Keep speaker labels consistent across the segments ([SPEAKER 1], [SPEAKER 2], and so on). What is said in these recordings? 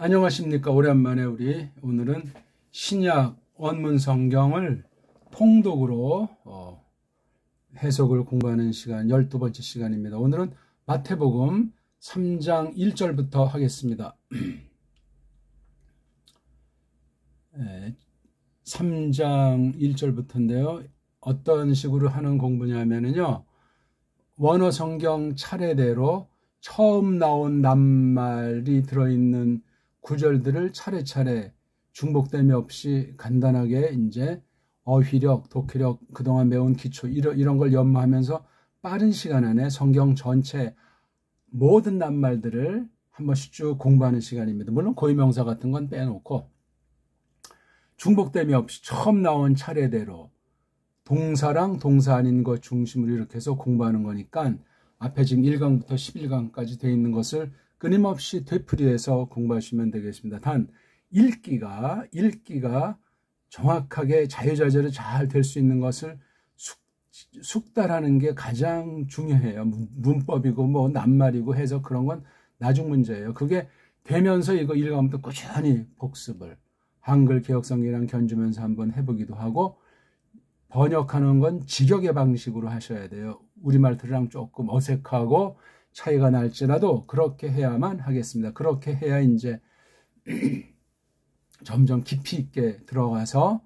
[SPEAKER 1] 안녕하십니까. 오랜만에 오늘은 신약 원문 성경을 통독으로 해석을 공부하는 시간 12번째 시간입니다. 오늘은 마태복음 3장 1절부터 하겠습니다. 3장 1절부터인데요. 어떤 식으로 하는 공부냐면요. 원어 성경 차례대로 처음 나온 낱말이 들어있는 구절들을 차례차례 중복됨이 없이 간단하게 이제 어휘력, 독해력, 그동안 배운 기초 이런 걸 연마하면서 빠른 시간 안에 성경 전체 모든 낱말들을 한 번씩 쭉 공부하는 시간입니다. 물론 고유명사 같은 건 빼놓고 중복됨이 없이 처음 나온 차례대로 동사랑 동사 아닌 것 중심으로 이렇게 해서 공부하는 거니까 앞에 지금 1강부터 11강까지 되어 있는 것을 끊임없이 되풀이해서 공부하시면 되겠습니다. 단 읽기가 정확하게 자유자재로 잘 될 수 있는 것을 숙달하는 게 가장 중요해요. 문법이고 뭐 낱말이고 해서 그런 건 나중 문제예요. 그게 되면서 이거 1강부터 꾸준히 복습을 한글 개혁성경이랑 견주면서 한번 해보기도 하고 번역하는 건 직역의 방식으로 하셔야 돼요. 우리말들이랑 조금 어색하고 차이가 날지라도 그렇게 해야만 하겠습니다. 그렇게 해야 이제 점점 깊이 있게 들어가서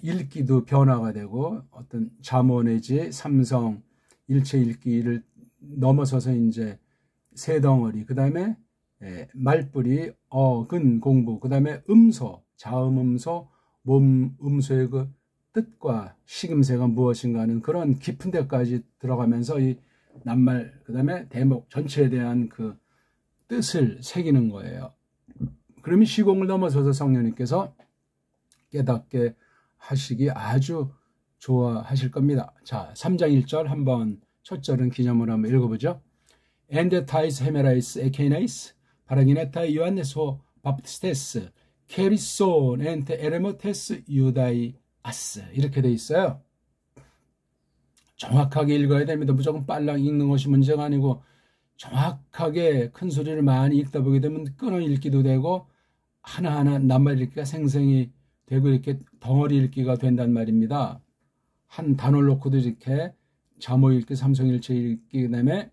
[SPEAKER 1] 읽기도 변화가 되고 어떤 잠오 내지 삼성 일체 읽기를 넘어서서 이제 새덩어리, 그 다음에 말뿌리, 어근 공부, 그 다음에 음소, 자음음소, 몸음소의 그 뜻과 시금새가 무엇인가 하는 그런 깊은 데까지 들어가면서 이 낱말, 그 다음에 대목 전체에 대한 그 뜻을 새기는 거예요. 그러면 시공을 넘어서서 성령님께서 깨닫게 하시기 아주 좋아하실 겁니다. 자, 3장 1절 한번 첫 절은 기념으로 한번 읽어보죠. 엔데타이스 헤메라이스 에케나이스 바라기네타이 요한네소 바프티스테스 케리손 엔테 에레모테스 유다이 아스, 이렇게 돼 있어요. 정확하게 읽어야 됩니다. 무조건 빨랑 읽는 것이 문제가 아니고 정확하게 큰 소리를 많이 읽다 보게 되면 끊어 읽기도 되고 하나하나 낱말 읽기가 생생히 되고 이렇게 덩어리 읽기가 된단 말입니다. 한 단어를 놓고도 이렇게 잠오 읽기, 삼성일체 읽기, 그 다음에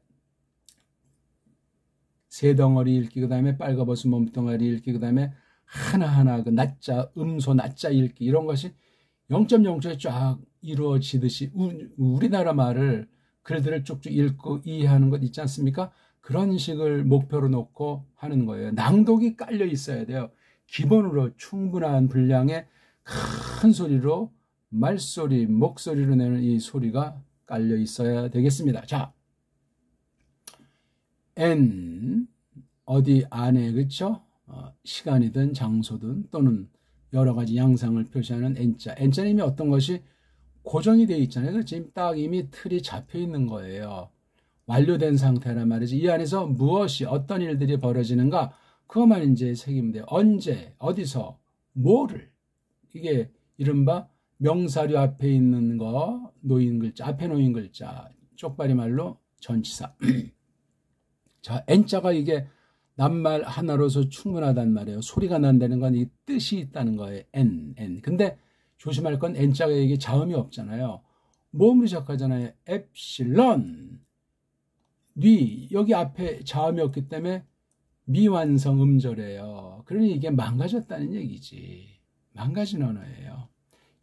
[SPEAKER 1] 새 덩어리 읽기, 그 다음에 빨가벗은 몸뚱아리 읽기, 그 다음에 하나하나 그 낮자, 음소, 낮자 읽기, 이런 것이 0.0초에 쫙 이루어지듯이 우리나라 말을 글들을 쭉쭉 읽고 이해하는 것 있지 않습니까? 그런 식을 목표로 놓고 하는 거예요. 낭독이 깔려 있어야 돼요. 기본으로 충분한 분량의 큰 소리로 말소리, 목소리로 내는 이 소리가 깔려 있어야 되겠습니다. 자, N 어디 안에, 그렇죠? 시간이든 장소든 또는 여러 가지 양상을 표시하는 N자. N자는 이미 어떤 것이 고정이 되어 있잖아요. 지금 딱 이미 틀이 잡혀 있는 거예요. 완료된 상태란 말이지. 이 안에서 무엇이, 어떤 일들이 벌어지는가, 그것만 이제 새기면 돼요. 언제, 어디서, 뭐를. 이게 이른바 명사류 앞에 있는 거, 놓인 글자, 앞에 놓인 글자, 쪽발이 말로 전치사. 자, N자가 이게 낱말 하나로서 충분하단 말이에요. 소리가 난다는 건 이 뜻이 있다는 거예요. N. 근데 조심할 건 N자가 이게 자음이 없잖아요. 모음으로 시작하잖아요. 엡실론, 뉘, 여기 앞에 자음이 없기 때문에 미완성 음절이에요. 그러니 이게 망가졌다는 얘기지. 망가진 언어예요.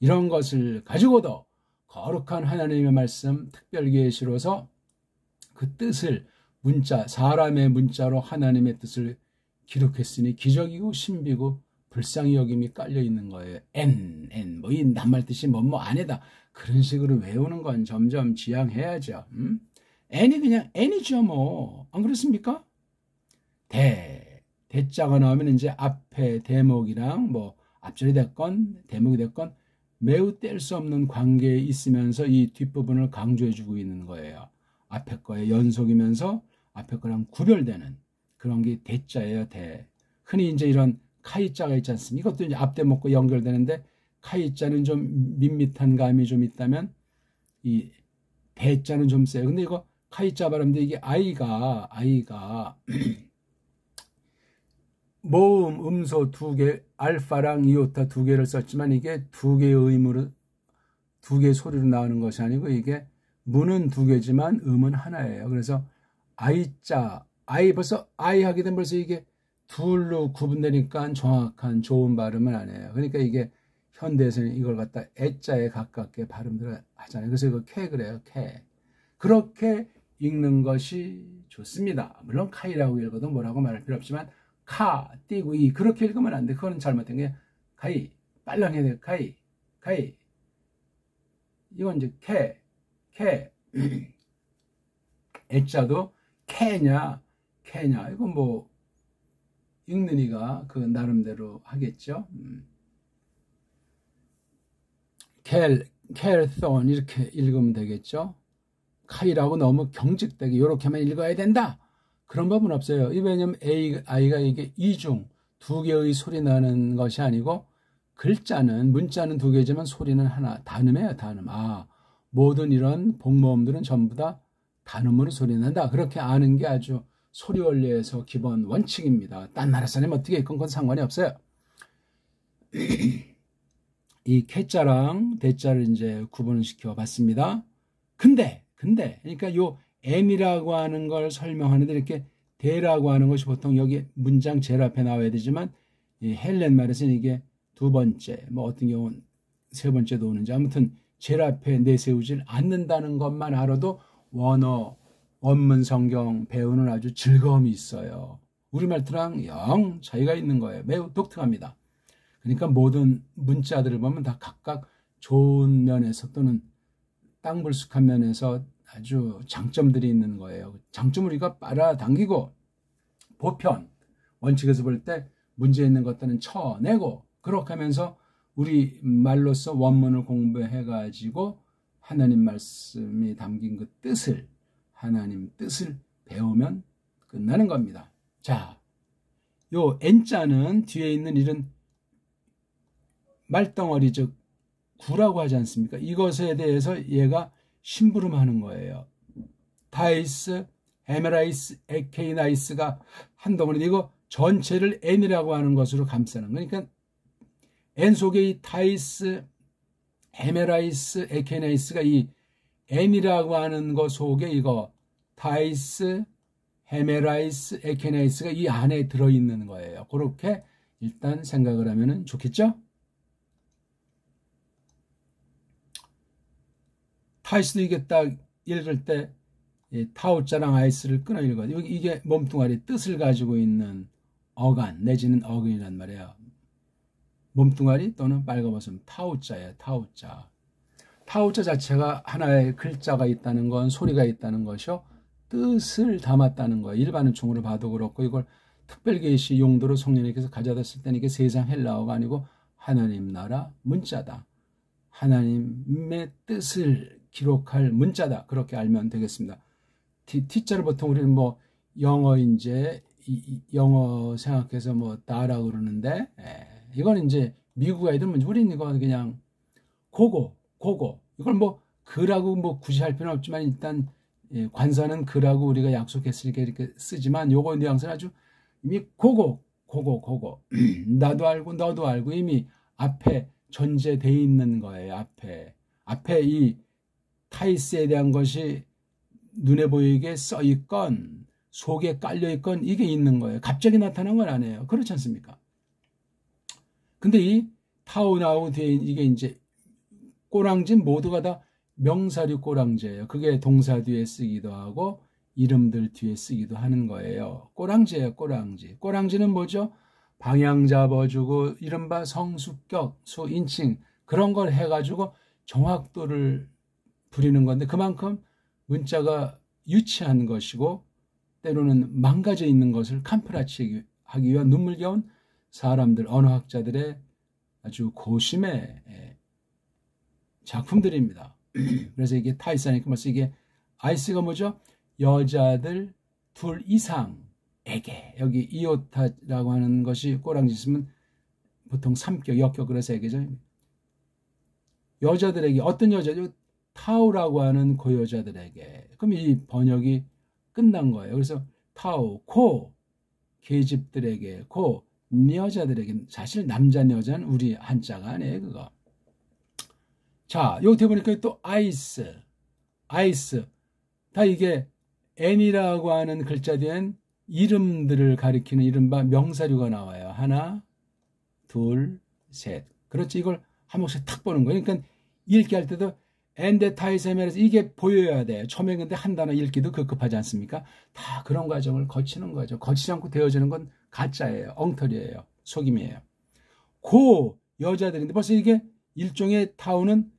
[SPEAKER 1] 이런 것을 가지고도 거룩한 하나님의 말씀, 특별 계시로서 그 뜻을 문자, 사람의 문자로 하나님의 뜻을 기록했으니 기적이고 신비고 불쌍히 여김이 깔려 있는 거예요. N, 뭐 이 낱말 뜻이 뭐 안에다 그런 식으로 외우는 건 점점 지양해야죠. N이 그냥 N이죠 뭐. 안 그렇습니까? 대자가 나오면 이제 앞에 대목이랑 뭐 앞절이 됐건 대목이 됐건 매우 뗄 수 없는 관계에 있으면서 이 뒷부분을 강조해주고 있는 거예요. 앞에 거에 연속이면서 앞에 거랑 구별되는 그런 게 대자예요. 흔히 이제 이런 카이자가 있지 않습니까? 이것도 이제 앞대목과 연결되는데 카이자는 좀 밋밋한 감이 좀 있다면 이 대자는 좀 세요. 근데 이거 카이자 발음인데 이게 아이가 모음 음소 두 개, 알파랑 이오타 두 개를 썼지만 이게 두 개의 의무로 두 개의 소리로 나오는 것이 아니고 이게 문은 두 개지만 음은 하나예요. 그래서 아이자, 아이 벌써 아이 하게 되면 벌써 이게 둘로 구분되니까 정확한 좋은 발음은 아니에요. 그러니까 이게 현대에서는 이걸 갖다 애자에 가깝게 발음들을 하잖아요. 그래서 이거 캐 그래요. 캐. 그렇게 읽는 것이 좋습니다. 물론 카이라고 읽어도 뭐라고 말할 필요 없지만 카, 띄고 이 그렇게 읽으면 안 돼. 그거는 잘못된 게 카이, 빨랑 해야 돼. 카이, 카이. 이건 이제 캐. 애자도 캐냐. 이건 뭐 읽는 이가 그 나름대로 하겠죠. 캘톤 이렇게 읽으면 되겠죠. 카이라고 너무 경직되게 이렇게만 읽어야 된다. 그런 법은 없어요. 왜냐면 아이가 이게 이중 두 개의 소리 나는 것이 아니고 문자는 두 개지만 소리는 하나. 단음이에요. 단음. 모든 이런 복모음들은 전부 다 단음으로 소리 난다. 그렇게 아는 게 아주 소리 원리에서 기본 원칙입니다. 딴 나라 사람이 어떻게 읽건 그건 상관이 없어요. 이 캐자랑 대자를 이제 구분을 시켜 봤습니다. 근데 그러니까 요 N이라고 하는 걸 설명하는데 이렇게 대라고 하는 것이 보통 여기 문장 제일 앞에 나와야 되지만 이 헬렌 말에서는 이게 두 번째, 뭐 어떤 경우는 세 번째도 오는지 아무튼 제일 앞에 내세우질 않는다는 것만 알아도 원문 성경 배우는 아주 즐거움이 있어요. 우리말투랑 영 차이가 있는 거예요. 매우 독특합니다. 그러니까 모든 문자들을 보면 다 각각 좋은 면에서 또는 땅불쑥한 면에서 아주 장점들이 있는 거예요. 장점을 우리가 빨아당기고 보편, 원칙에서 볼 때 문제 있는 것들은 쳐내고 그렇게 하면서 우리 말로서 원문을 공부해가지고 하나님 말씀이 담긴 그 하나님 뜻을 배우면 끝나는 겁니다. 자, 요 N자는 뒤에 있는 이런 말덩어리 즉 구라고 하지 않습니까? 이것에 대해서 얘가 심부름하는 거예요. 타이스, 헤메라이스, 에케이나이스가 한 덩어리 이거 전체를 N이라고 하는 것으로 감싸는 거니까 N 속에 이 타이스, 헤메라이스, 에케이나이스가 이 N이라고 하는 것 속에 이거 타이스, 헤메라이스, 에케이나이스가 이 안에 들어있는 거예요. 그렇게 일단 생각을 하면 좋겠죠? 타이스도 이게 딱 읽을 때 타오자랑 아이스를 끊어 읽어요. 이게 몸뚱아리 뜻을 가지고 있는 어간 내지는 어근이란 말이에요. 몸뚱아리 또는 빨가벗음 타오자예요. 타오자. 타오자 자체가 하나의 글자가 있다는 건 소리가 있다는 것이요. 뜻을 담았다는 거예요. 일반은 총으로 봐도 그렇고 이걸 특별계시 용도로 성령님께서 가져다 쓸 때는 이게 세상 헬라어가 아니고 하나님 나라 문자다. 하나님의 뜻을 기록할 문자다. 그렇게 알면 되겠습니다. T자를 보통 우리는 뭐 영어인제 영어 생각해서 뭐 다라고 그러는데 이건 이제 미국 아이들은 우리는 이거 그냥 고고 이걸 뭐 그라고 뭐 굳이 할 필요는 없지만 일단 관사는 그라고 우리가 약속했으니까 이렇게 쓰지만 요거 뉘앙스는 아주 이미 고고 나도 알고 너도 알고 이미 앞에 전제돼 있는 거예요. 앞에 이 타이스에 대한 것이 눈에 보이게 써 있건 속에 깔려 있건 이게 있는 거예요. 갑자기 나타난 건 아니에요. 그렇지 않습니까? 근데 이 타오나오 뒤에 이게 이제 꼬랑지 모두가 다 명사류 꼬랑지예요. 그게 동사 뒤에 쓰기도 하고 이름들 뒤에 쓰기도 하는 거예요. 꼬랑지예요. 꼬랑지는 뭐죠? 방향 잡아주고 이른바 성수격, 수인칭 그런 걸 해가지고 정확도를 부리는 건데 그만큼 문자가 유치한 것이고 때로는 망가져 있는 것을 캄프라치하기 위한 눈물겨운 사람들, 언어학자들의 아주 고심의 작품들입니다. 그래서 이게 타이스하니까 벌써 이게 아이스가 뭐죠? 여자들 둘 이상에게 여기 이오타라고 하는 것이 꼬랑지 있으면 보통 삼격, 역격 그래서 얘기죠. 여자들에게 어떤 여자죠? 타오라고 하는 그 여자들에게. 그럼 이 번역이 끝난 거예요. 그래서 타오, 코 계집들에게, 코 여자들에게 사실 남자 여자는 우리 한자가 아니에요 그거. 자, 여기 보니까 또 아이스 다 이게 N이라고 하는 글자 뒤엔 이름들을 가리키는 이른바 명사류가 나와요. 하나, 둘, 셋. 그렇지. 이걸 한 번씩 탁 보는 거예요. 그러니까 읽기 할 때도 엔데타이세멜에서 이게 보여야 돼. 처음에 근데 한 단어 읽기도 급급하지 않습니까? 다 그런 과정을 거치는 거죠. 거치지 않고 되어지는 건 가짜예요. 엉터리예요. 속임이에요. 고 여자들인데 벌써 이게 일종의 타오는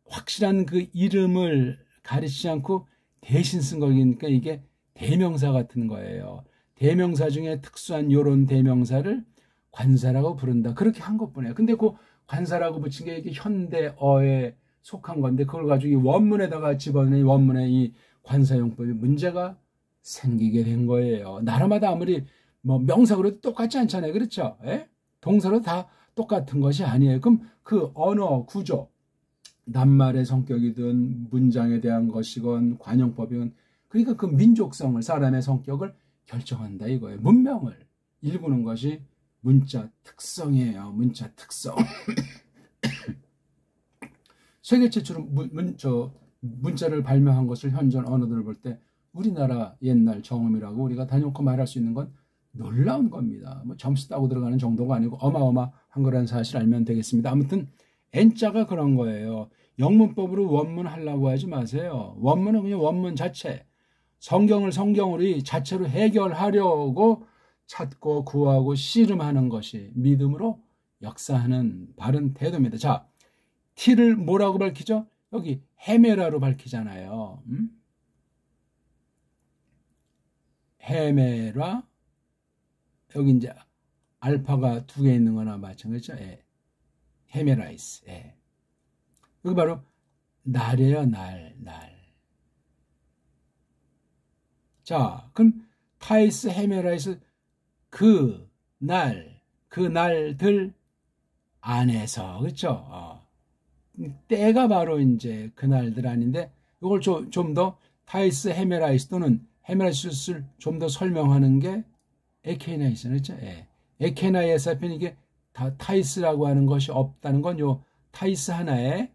[SPEAKER 1] 확실한 그 이름을 가리치지 않고 대신 쓴 거니까 이게 대명사 같은 거예요. 대명사 중에 특수한 요런 대명사를 관사라고 부른다. 그렇게 한 것뿐이에요. 근데 그 관사라고 붙인 게 이게 현대어에 속한 건데 그걸 가지고 이 원문에다가 집어넣는 원문의 이 관사용법이 문제가 생기게 된 거예요. 나라마다 아무리 뭐 명사 그래도 똑같지 않잖아요. 그렇죠? 예? 동사로 다 똑같은 것이 아니에요. 그럼 그 언어 구조, 낱말의 성격이든 문장에 대한 것이건 관용법이건 그러니까 그 민족성을 사람의 성격을 결정한다 이거예요. 문명을 일구는 것이 문자 특성이에요. 문자 특성. 세계 최초로 문자를 발명한 것을 현존 언어들을 볼 때 우리나라 옛날 정음이라고 우리가 단연코 말할 수 있는 건 놀라운 겁니다. 뭐 점수 따고 들어가는 정도가 아니고 어마어마한 거라는 사실 알면 되겠습니다. 아무튼 N자가 그런 거예요. 영문법으로 원문 하려고 하지 마세요. 원문은 그냥 원문 자체. 성경을 성경으로 이 자체로 해결하려고 찾고 구하고 씨름하는 것이 믿음으로 역사하는 바른 태도입니다. 자, T를 뭐라고 밝히죠? 여기 헤메라로 밝히잖아요. 헤메라. 여기 이제 알파가 두 개 있는 거나 마찬가지죠. 예. 헤메라이스. 예. 여기 바로 날이에요. 날. 자, 그럼 타이스, 헤메라이스 그 날들 안에서 그렇죠? 때가 바로 이제 그날들 아닌데 이걸 좀 더 타이스, 헤메라이스 또는 헤메라이스를 좀 더 설명하는 게 에케나이스 그렇죠? 예. 에케나이에서 이게 다 타이스라고 하는 것이 없다는 건 요 타이스 하나에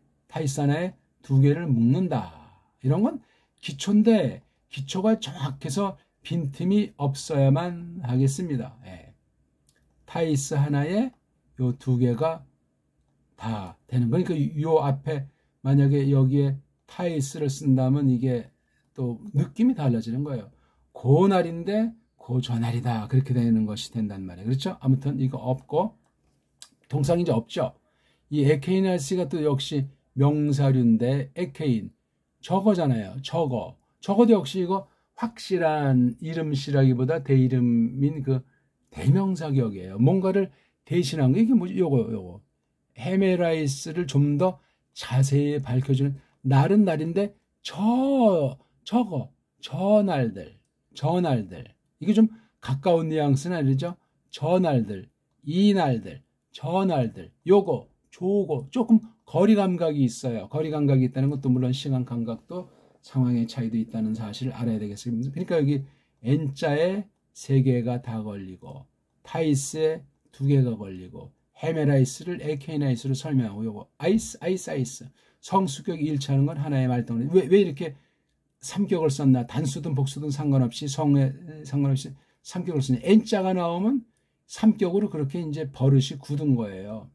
[SPEAKER 1] 두 개를 묶는다. 이런 건 기초인데 기초가 정확해서 빈틈이 없어야만 하겠습니다. 예. 타이스 하나에 요 두 개가 다 되는 거니까 요 앞에 만약에 여기에 타이스를 쓴다면 이게 또 느낌이 달라지는 거예요. 고날인데 고전날이다. 그렇게 되는 것이 된단 말이에요. 그렇죠? 아무튼 이거 없고 동상 이제 없죠. 이 에케이나스가 또 역시 명사류인데 에케인 저거잖아요. 저거도 역시 이거 확실한 이름시라기보다 대이름인 그 대명사격이에요. 뭔가를 대신한 거 이게 뭐지? 요거 헤메라이스를 좀 더 자세히 밝혀주는 날은 날인데 저날들 이게 좀 가까운 뉘앙스는 아니죠. 저날들 이날들 저날들 요거 조거 조금 거리 감각이 있어요. 거리 감각이 있다는 것도 물론 시간 감각도 상황의 차이도 있다는 사실을 알아야 되겠습니다. 그러니까 여기 N자에 3개가 다 걸리고 타이스에 2개가 걸리고 헤메라이스를 에케이나이스로 설명하고 요거 아이스 성수격이 일치하는 건 하나의 말덩어리. 왜 이렇게 삼격을 썼나? 단수든 복수든 상관없이 성에 상관없이 삼격을 쓰냐? N자가 나오면 삼격으로 그렇게 이제 버릇이 굳은 거예요.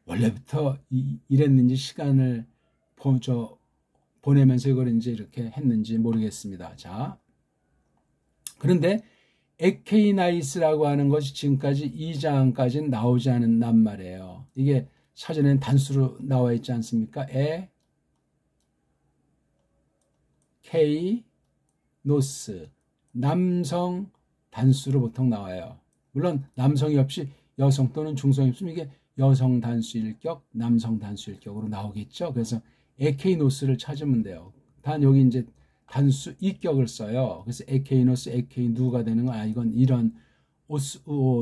[SPEAKER 1] 원래부터 이랬는지 시간을 보내면서 이걸 이제 이렇게 했는지 모르겠습니다. 자, 그런데 에케이나이스라고 하는 것이 지금까지 2장까지는 나오지 않은 낱말이에요. 이게 사전에는 단수로 나와 있지 않습니까? 케이노스 남성 단수로 보통 나와요. 물론 남성이 없이 여성 또는 중성이 없으면 이게 여성 단수일 격, 남성 단수일 격으로 나오겠죠. 그래서 에케이노스를 찾으면 돼요. 단 여기 이제 단수 이격을 써요. 그래서 에케이노스, 에케이누가 되는 건 이건 이런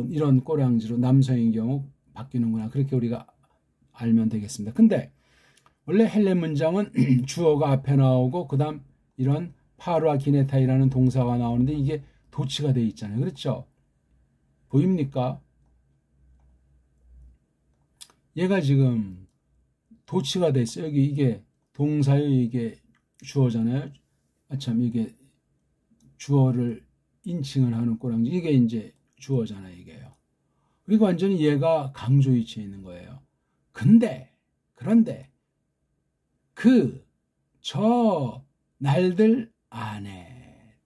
[SPEAKER 1] 이런 꼬량지로 남성인 경우 바뀌는구나. 그렇게 우리가 알면 되겠습니다. 근데 원래 헬렌 문장은 주어가 앞에 나오고 그다음 이런 파루아 기네타이라는 동사가 나오는데 이게 도치가 돼 있잖아요. 그렇죠? 보입니까? 얘가 지금 도치가 됐어요. 여기 이게 동사요, 이게 주어잖아요. 참, 이게 주어를 인칭을 하는 꼬랑지. 이게 이제 주어잖아요, 이게요. 그리고 완전히 얘가 강조 위치에 있는 거예요. 그런데, 저 날들 안에,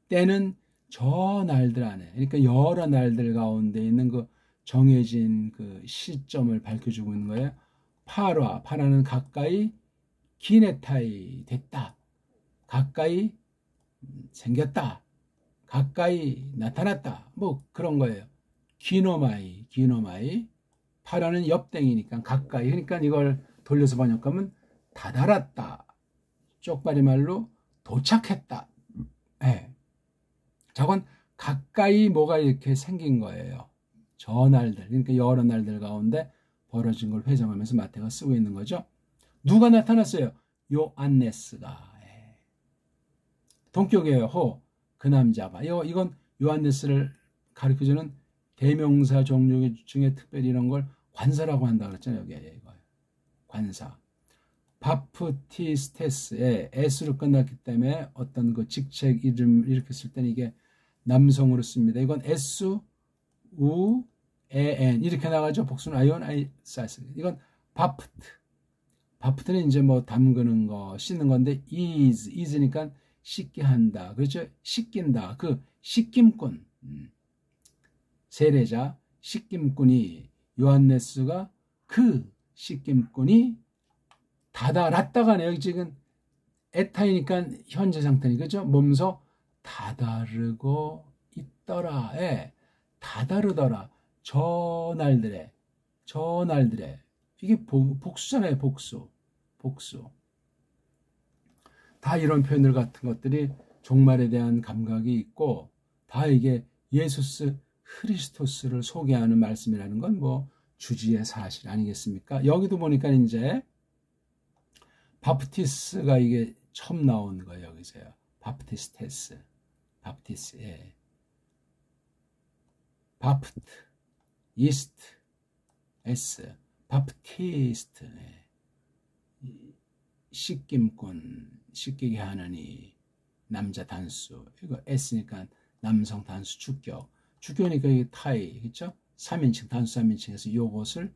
[SPEAKER 1] 때는 저 날들 안에, 그러니까 여러 날들 가운데 있는 그 정해진 그 시점을 밝혀주고 있는 거예요. 파라는 가까이, 기네타이 됐다. 가까이 생겼다. 가까이 나타났다. 뭐 그런 거예요. 기노마이. 파라는 옆땡이니까 가까이. 그러니까 이걸 돌려서 번역하면 다다랐다. 쪽발이 말로 도착했다. 네. 저건 가까이 뭐가 이렇게 생긴 거예요. 저 날들, 그러니까 여러 날들 가운데 벌어진 걸 회상하면서 마태가 쓰고 있는 거죠. 누가 나타났어요? 요한네스가. 동격이에요. 그 남자가. 이건 요한네스를 가르쳐주는 대명사 종류 중에 특별히 이런 걸 관사라고 한다 그랬잖아요. 여기 이거 관사. 바프티스테스에 S로 끝났기 때문에 어떤 그 직책 이름 이렇게 쓸 때는 이게 남성으로 씁니다. 이건 S, U, E, N 이렇게 나가죠. 복수는 아이온, 아이사스. 이건 바프트는 이제 뭐 담그는 거, 씻는 건데 is니까 씻게 한다. 그렇죠? 씻긴다. 그 씻김꾼. 세례자 씻김꾼이 요한네스가 그 씻김꾼이 다다랐다가네요. 여기 지금 에타이니까 현재 상태니 그죠? 몸소 다다르고 있더라. 예. 다다르더라. 저 날들에 이게 복수잖아요. 복수. 다 이런 표현들 같은 것들이 종말에 대한 감각이 있고 다 이게 예수스 크리스토스를 소개하는 말씀이라는 건 뭐 주지의 사실 아니겠습니까? 여기도 보니까 이제 바프티스가 이게 처음 나온 거예요. 여기서요. 바프티스테스. 바프티스. 예. 바프트. 이스트. S. 바프티스트. 예. 씻김꾼. 씻기게 하느니 남자 단수. 이거 S니까 남성 단수 주격. 주격이니까 이게 타이. 그렇죠? 3인칭 단수 3인칭에서 요것을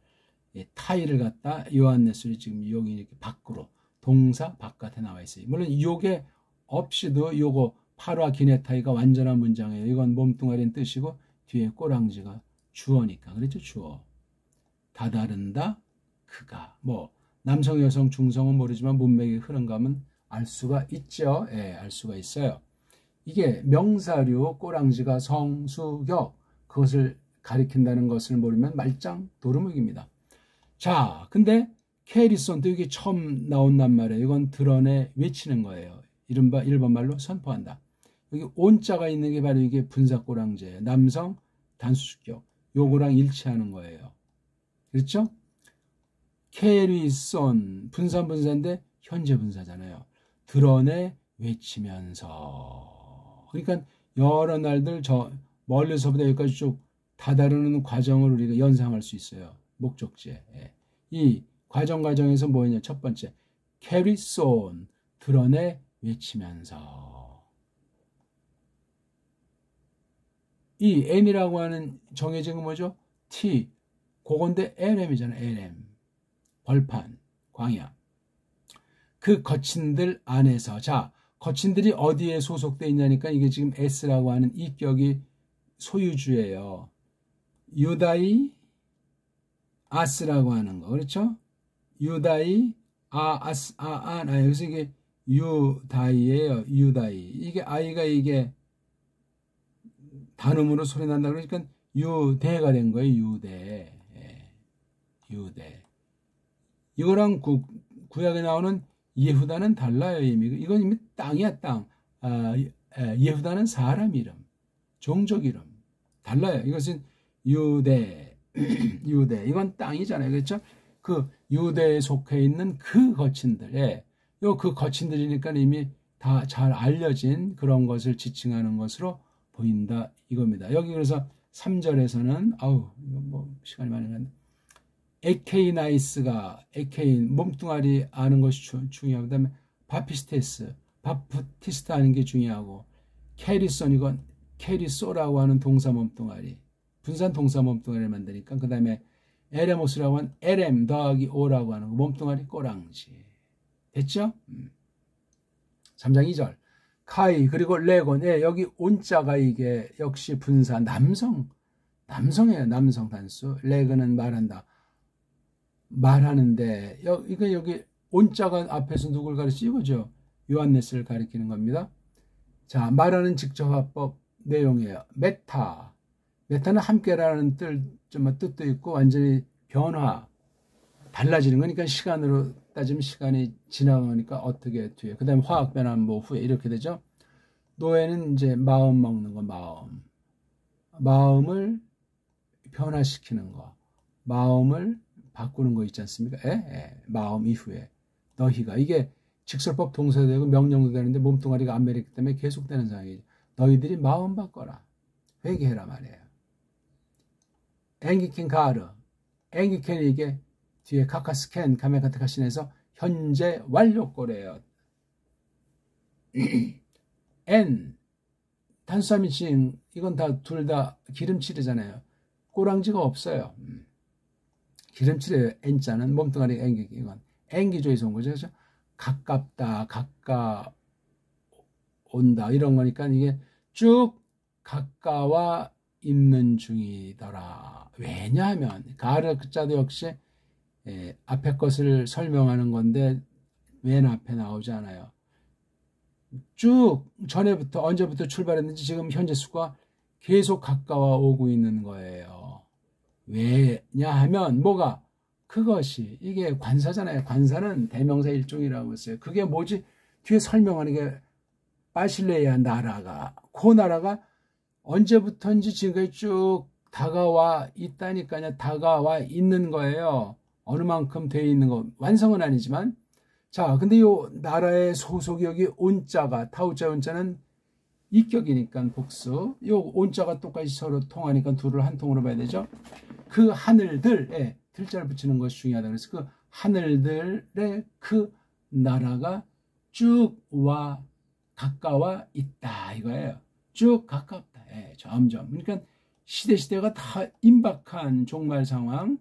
[SPEAKER 1] 타이를 갖다 요한네스를 지금 여기 이렇게 밖으로 동사 바깥에 나와 있어요. 물론 요게 없이도 요거 파라 기네타이가 완전한 문장이에요. 이건 몸뚱아리는 뜻이고 뒤에 꼬랑지가 주어니까. 그렇죠? 주어. 다다른다 그가. 뭐 남성, 여성, 중성은 모르지만 문맥의 흐름감은 알 수가 있죠. 예, 알 수가 있어요. 이게 명사류 꼬랑지가 성수격 그것을 가리킨다는 것을 모르면 말짱 도루묵입니다. 자, 근데 케리손도 이게 처음 나온 낱말이에요. 이건 드러내 외치는 거예요. 이른바 일본 말로 선포한다. 여기 온자가 있는 게 바로 이게 분사꼬랑지예요. 남성 단수주격. 요거랑 일치하는 거예요. 그렇죠? 케리손 분사인데 현재 분사잖아요. 드러내 외치면서. 그러니까 여러 날들 저 멀리서부터 여기까지 쭉 다다르는 과정을 우리가 연상할 수 있어요. 목적지에. 이 과정에서 뭐냐? 첫 번째, carry on, 드러내 외치면서. 이 N이라고 하는 정해진 건 뭐죠? T, 그건데 LM이잖아요. LM. 벌판, 광야. 그 거친들 안에서. 자, 거친들이 어디에 소속되어 있냐니까 이게 지금 S라고 하는 이 격이 소유주예요. 유다이, 아스라고 하는 거. 그렇죠? 유다이, 여기서 이게 유다이예요. 유다이. 이게 아이가 이게 단음으로 소리 난다 그러니까 유대가 된 거예요. 유대. 예. 유대. 이거랑 구약에 나오는 예후다는 달라요. 이건 이미 땅이야, 땅. 예후다는 사람 이름, 종족 이름. 달라요. 이것은 유대. 이건 땅이잖아요. 그렇죠? 그 유대에 속해 있는 그 거친들. 그 거친들이니까 이미 다 잘 알려진 그런 것을 지칭하는 것으로 보인다 이겁니다. 여기 그래서 3절에서는 아우 이거 뭐 시간이 많이 갔네. 에케이나이스가 에케인 몸뚱아리 아는 것이 중요하고 그다음에 바피스테스 바프티스트 하는 게 중요하고 캐리선 이건 캐리소라고 하는 동사 몸뚱아리 분산 동사 몸뚱아리를 만드니까 그 다음에 에레모스라고 하는 에렘 더하기 오라고 하는 몸뚱아리 꼬랑지 됐죠? 3장 2절 카이 그리고 레곤 예, 여기 온자가 이게 역시 분사 남성이에요. 남성 단수 레그는 말한다 말하는데 이거 여기 온자가 앞에서 누굴 가르치죠? 이거죠. 요한네스를 가리키는 겁니다. 자 말하는 직접화법 내용이에요. 메타는 함께라는 뜻도 있고 완전히 변화 달라지는 거니까 시간으로 따지면 시간이 지나가니까 어떻게 뒤에 그 다음에 화학 변환 뭐 후에 이렇게 되죠. 노예는 이제 마음 먹는 거 마음을 변화시키는 거 마음을 바꾸는 거 있지 않습니까? 마음 이후에 너희가 이게 직설법 동사도 되고 명령도 되는데 몸뚱아리가 안 매렸기 때문에 계속되는 상황이죠. 너희들이 마음 바꿔라 회개해라 말이에요. 앵기켄 가르 앵기켄이 이게 뒤에 카카스켄 카메카테카신에서 현재 완료꼴이에요. N 탄수화물진 이건 다 둘 다 기름칠이잖아요. 꼬랑지가 없어요. 기름칠이에요. N자는 몸뚱아리 앵기 이건 앵기조에서 온 거죠. 그렇죠? 가깝다 가까온다 이런 거니까 이게 쭉 가까워 있는 중이더라. 왜냐하면 가르자도 역시 앞에 것을 설명하는 건데 맨 앞에 나오지 않아요. 쭉 전에부터 언제부터 출발했는지 지금 현재 수가 계속 가까워 오고 있는 거예요. 왜냐하면 뭐가 그것이 이게 관사잖아요. 관사는 대명사 일종이라고 했어요. 그게 뭐지? 뒤에 설명하는 게 바실레아 나라가 그 나라가 언제부터인지 지금까지 쭉 다가와 있다니까요. 다가와 있는 거예요. 어느 만큼 되어 있는 거 완성은 아니지만 자 근데 요 나라의 소속이 여기 온자가 타우자 온자는 이격이니까 복수 요 온자가 똑같이 서로 통하니까 둘을 한 통으로 봐야 되죠. 그 하늘들 들자를 붙이는 것이 중요하다. 그래서 그 하늘들의 그 나라가 쭉 와 가까워 있다 이거예요. 쭉 가깝다. 점점. 그러니까 시대가 다 임박한 종말 상황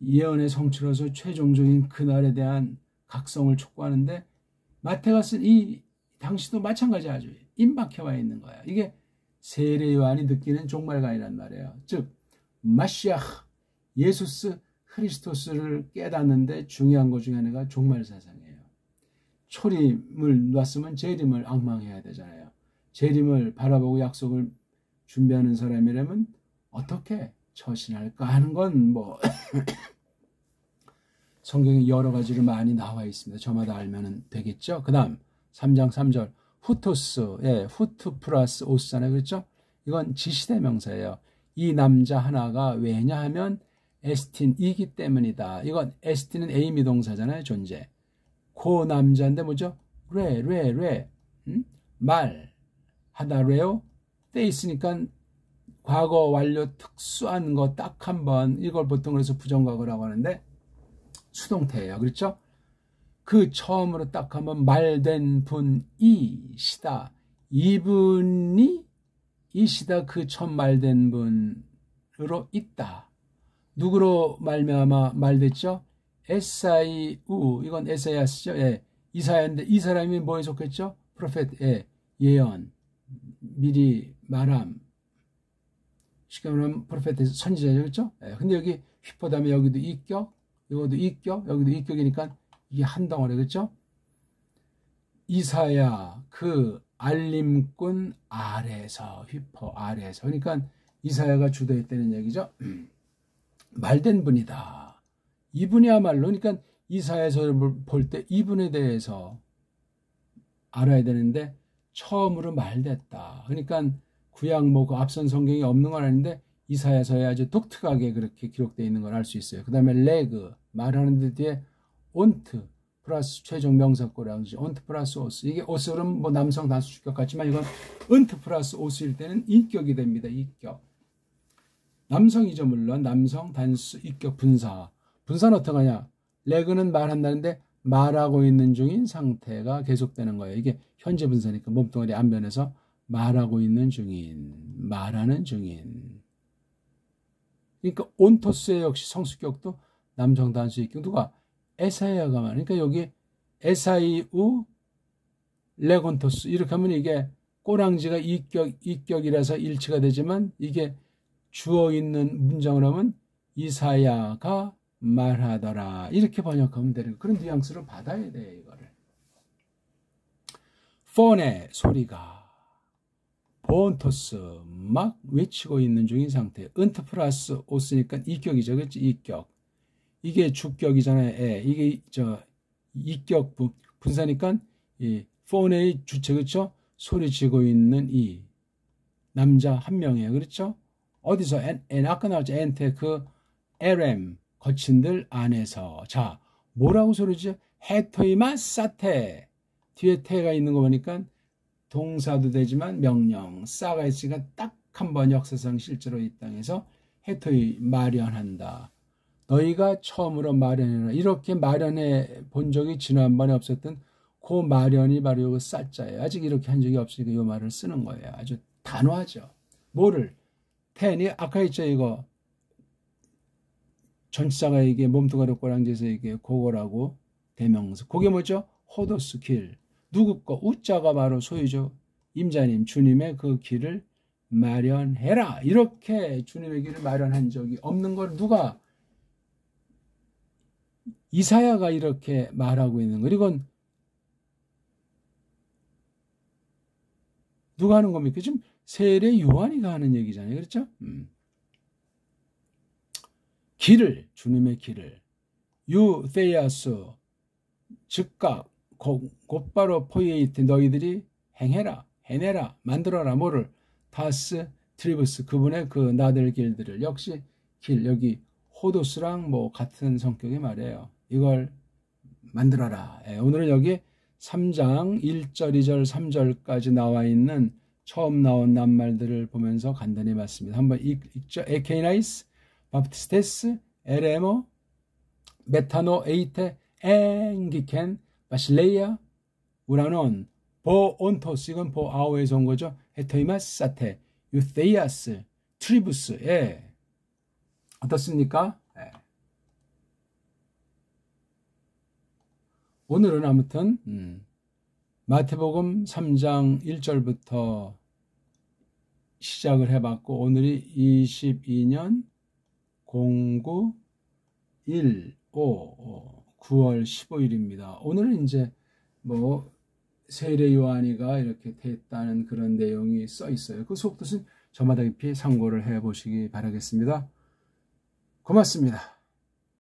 [SPEAKER 1] 예언의 성취로서 최종적인 그날에 대한 각성을 촉구하는데 마태가 쓴 이 당시도 마찬가지 아주 임박해 와 있는 거야. 이게 세례 요한이 느끼는 종말관이란 말이에요. 즉 마시아흐 예수스 크리스토스를 깨닫는데 중요한 것 중에 하나가 종말 사상이에요. 초림을 놨으면 재림을 앙망해야 되잖아요. 재림을 바라보고 약속을 준비하는 사람이라면 어떻게 처신할까 하는 건 뭐 성경에 여러 가지로 많이 나와 있습니다. 저마다 알면 되겠죠. 그 다음 3장 3절 후토스 후트 플러스 오스잖아요. 그렇죠? 이건 지시대명사예요. 이 남자 하나가 왜냐하면 에스틴이기 때문이다. 이건 에스틴은 에이미 동사잖아요. 존재. 그 남자인데 뭐죠? 말 하다 레오 때 있으니까 과거 완료 특수한 거 딱 한 번 이걸 보통 그래서 부정과거라고 하는데 수동태예요. 그렇죠? 그 처음으로 딱 한번 말된 분이시다. 이분이 이시다 그 처음 말된 분으로 있다. 누구로 말미암아 말됐죠? 에사이우 이건 에사야스죠. 이사야인데 이 사람이 뭐에 속했죠? 프로페트 예언 미리 말함 쉽게 말하면 프로페트 선지자죠. 그렇죠? 근데 여기 휘포 다음에 여기도 이격 이것도 이격 여기도 이격이니까 이게 한 덩어리 그렇죠? 이사야 그 알림꾼 아래에서 휘포 아래에서 그러니까 이사야가 주도했다는 얘기죠. 말된 분이다. 이분이야말로 그러니까 이사야서를 볼 때 이분에 대해서 알아야 되는데 처음으로 말됐다. 그러니까 구약 뭐 그 앞선 성경이 없는 건 아닌데 이사야서에 아주 독특하게 그렇게 기록되어 있는 걸 알 수 있어요. 그 다음에 레그 말하는 데 뒤에 온트 플러스 최종 명사고라고 하죠. 온트 플러스 오스. 이게 오스는 뭐 남성 단수 주격 같지만 이건 은트 플러스 오스일 때는 인격이 됩니다. 인격. 남성이죠. 물론 남성 단수 인격 분사. 분사는 어떻게 하냐. 레그는 말한다는데 말하고 있는 중인 상태가 계속되는 거예요. 이게 현재 분사니까 몸뚱아리 안면에서 말하고 있는 중인, 말하는 중인. 그러니까 온토스의 역시 성수격도 남성 단수 인격. 누가? 에사이아가 말. 그러니까 여기 에사이우 레곤토스 이렇게 하면 이게 꼬랑지가 이격이라서 일치가 되지만 이게 주어 있는 문장을 하면 이사야가 말하더라 이렇게 번역하면 되는 그런 뉘앙스로 받아야 돼 이거를. 폰의 소리가 본토스 막 외치고 있는 중인 상태. 은트 플러스 오스니까 이격이죠. 그렇지? 이격. 이게 주격이잖아요. 이게 이격 분사니까 이 폰의 주체 그렇죠? 소리치고 있는 이 남자 한 명이에요. 그렇죠? 어디서 아까 나왔죠. 엔테 그 LM 거친들 안에서. 자, 뭐라고 소리지? 해토이마 사테. 뒤에 태가 있는 거 보니까 동사도 되지만 명령 싸가 있으니까 딱 한 번 역사상 실제로 이 땅에서 해토이 마련한다. 너희가 처음으로 마련해라. 이렇게 마련해 본 적이 지난번에 없었던 그 마련이 바로 이거 싸자예요. 아직 이렇게 한 적이 없으니까 이 말을 쓰는 거예요. 아주 단호하죠. 뭐를? 텐이 아까 있죠. 이거 전치사가 이게 몸뚱아리 꼬랑지에서 이게 그거라고 대명사. 그게 뭐죠? 호도스 길. 누구 거? 우자가 바로 소유죠. 임자님, 주님의 그 길을 마련해라. 이렇게 주님의 길을 마련한 적이 없는 걸 누가? 이사야가 이렇게 말하고 있는 거. 이건 누가 하는 겁니까? 지금 세례 요한이가 하는 얘기잖아요. 그렇죠? 길을, 주님의 길을. 유데야스, 즉각, 곧바로 포이에이트 너희들이 행해라, 해내라, 만들어라. 뭐를? 다스, 트리브스, 그분의 그 나들 길들을. 역시 길, 여기 호도스랑 뭐 같은 성격의 말이에요. 이걸 만들어라. 오늘은 여기 3장 1절, 2절, 3절까지 나와 있는 처음 나온 낱말들을 보면서 간단히 봤습니다. 한번 읽죠. 에케이나이스, 바프티스테스, 에레모, 메타노, 에이테, 엥기켄, 바실레이아, 우라논, 보온토스, 이건 보아오에서 온 거죠. 헤토이마스, 사테, 유테이아스, 트리부스. 어떻습니까? 오늘은 아무튼 마태복음 3장 1절부터 시작을 해봤고 오늘이 22년 09 1 5 9월 15일입니다. 오늘은 이제 뭐 세례 요한이가 이렇게 됐다는 그런 내용이 써 있어요. 그 속뜻은 저마다 깊이 참고를 해 보시기 바라겠습니다. 고맙습니다.